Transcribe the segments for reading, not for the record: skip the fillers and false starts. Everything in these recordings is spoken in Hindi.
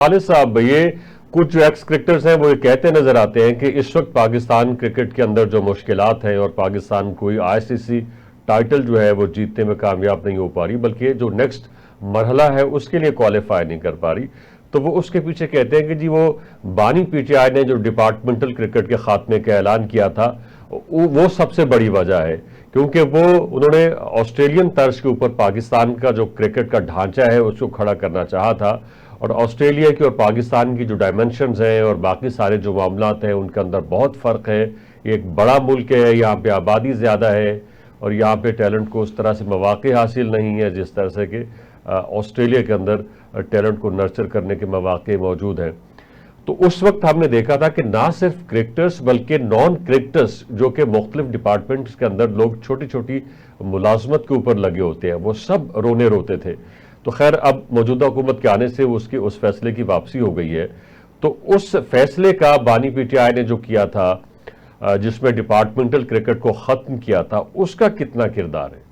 खालिद साहब, ये कुछ जो एक्स क्रिकेटर्स हैं वो ये कहते नजर आते हैं कि इस वक्त पाकिस्तान क्रिकेट के अंदर जो मुश्किलात हैं और पाकिस्तान कोई आईसीसी टाइटल जो है वो जीतने में कामयाब नहीं हो पा रही, बल्कि जो नेक्स्ट मरहला है उसके लिए क्वालिफाई नहीं कर पा रही। तो वो उसके पीछे कहते हैं कि जी वो बानी पीटीआई ने जो डिपार्टमेंटल क्रिकेट के खात्मे का ऐलान किया था वो सबसे बड़ी वजह है, क्योंकि वो उन्होंने ऑस्ट्रेलियन तर्ज के ऊपर पाकिस्तान का जो क्रिकेट का ढांचा है उसको खड़ा करना चाहा था। और ऑस्ट्रेलिया की और पाकिस्तान की जो डायमेंशंस हैं और बाकी सारे जो मामलात हैं उनके अंदर बहुत फ़र्क है। ये एक बड़ा मुल्क है, यहाँ पे आबादी ज़्यादा है और यहाँ पे टैलेंट को उस तरह से मौक़े हासिल नहीं है जिस तरह से कि ऑस्ट्रेलिया के अंदर टैलेंट को नर्चर करने के मौक़े मौजूद हैं। तो उस वक्त हमने देखा था कि ना सिर्फ क्रिकेटर्स बल्कि नॉन क्रिकेटर्स जो कि मुख्तलिफ डिपार्टमेंट्स के अंदर लोग छोटी छोटी मुलाजमत के ऊपर लगे होते हैं, वो सब रोने रोते थे। तो खैर अब मौजूदा हुकूमत के आने से उसके उस फैसले की वापसी हो गई है। तो उस फैसले का बानी पीटीआई ने जो किया था, जिसमें डिपार्टमेंटल क्रिकेट को खत्म किया था, उसका कितना किरदार है?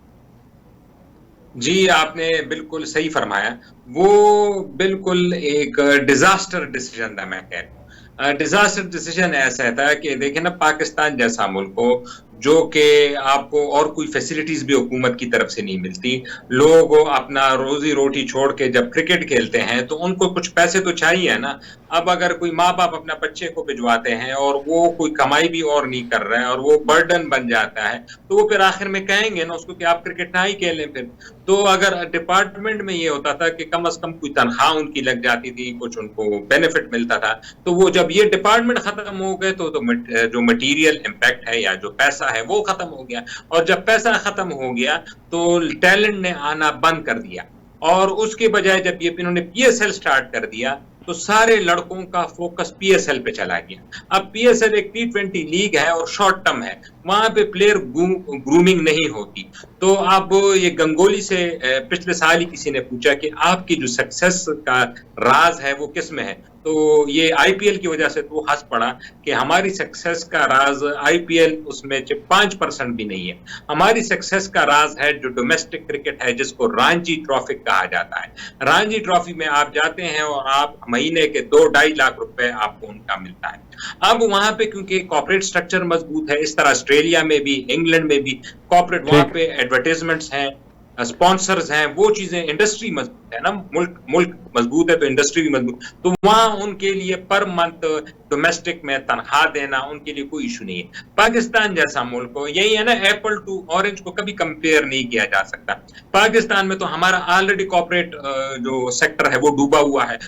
जी, आपने बिल्कुल सही फरमाया। वो बिल्कुल एक डिज़ास्टर डिसीज़न था, मैं कह रहा हूँ। डिज़ास्टर डिसीज़न ऐसा था कि देखिए ना, पाकिस्तान जैसा मुल्क हो, जो कि आपको और कोई फैसिलिटीज़ भी हुकूमत की तरफ से नहीं मिलती। लोग अपना रोज़ी-रोटी छोड़ के जब क्रिकेट खेलते हैं, तो उनको कुछ पैसे तो चाहिए ना। अब अगर कोई माँ-बाप अपना बच्चे को भिजवाते हैं और वो कोई कमाई भी और नहीं कर रहा है और वो बर्डन बन जाता है, तो वो फिर आखिर में कहेंगे ना उसको कि आप क्रिकेट ना ही खेलें फिर। तो अगर डिपार्टमेंट में ये होता था कि कम से कम कोई तनख्वाह उनकी लग जाती थी, कुछ उनको बेनिफिट मिलता था, तो वो जब ये डिपार्टमेंट खत्म हो गए तो जो मटेरियल इम्पैक्ट है या जो पैसा है वो खत्म हो गया। और जब पैसा खत्म हो गया तो टैलेंट ने आना बंद कर दिया। और उसके बजाय जब ये इन्होंने पीएसएल स्टार्ट कर दिया, तो सारे लड़कों का फोकस पीएसएल पे चला गया। अब पीएसएल एक टी20 लीग है और शॉर्ट टर्म है, वहां पे प्लेयर ग्रूमिंग नहीं होती। तो अब ये गंगोली से पिछले साल ही किसी ने पूछा कि आपकी जो सक्सेस का राज है वो किस में है, तो ये आईपीएल की वजह से तो हंस पड़ा कि हमारी सक्सेस का राज आईपीएल उसमें 5% भी नहीं है। हमारी सक्सेस का राज है जो डोमेस्टिक क्रिकेट है, जिसको रणजी ट्रॉफी कहा जाता है। रणजी ट्रॉफी में आप जाते हैं और आप महीने के 2-2.5 लाख रुपए आपको उनका मिलता है। अब वहां पे क्योंकि कॉर्पोरेट स्ट्रक्चर मजबूत है, इस तरह ऑस्ट्रेलिया में भी, इंग्लैंड में भी कॉर्पोरेट, वहां ठीक। पे एडवर्टाइजमेंट्स हैं, स्पॉन्सर्स हैं, वो चीजें, इंडस्ट्री मजबूत है ना, मुल्क मुल्क मजबूत है तो इंडस्ट्री भी मजबूत। तो वहां उनके लिए पर मंथ डोमेस्टिक में तनख्वाह देना उनके लिए कोई इशू नहीं है। पाकिस्तान जैसा मुल्क हो, यही है ना, एप्पल टू ऑरेंज को कभी कंपेयर नहीं किया जा सकता। पाकिस्तान में तो हमारा ऑलरेडी कॉर्पोरेट जो सेक्टर है वो डूबा हुआ है,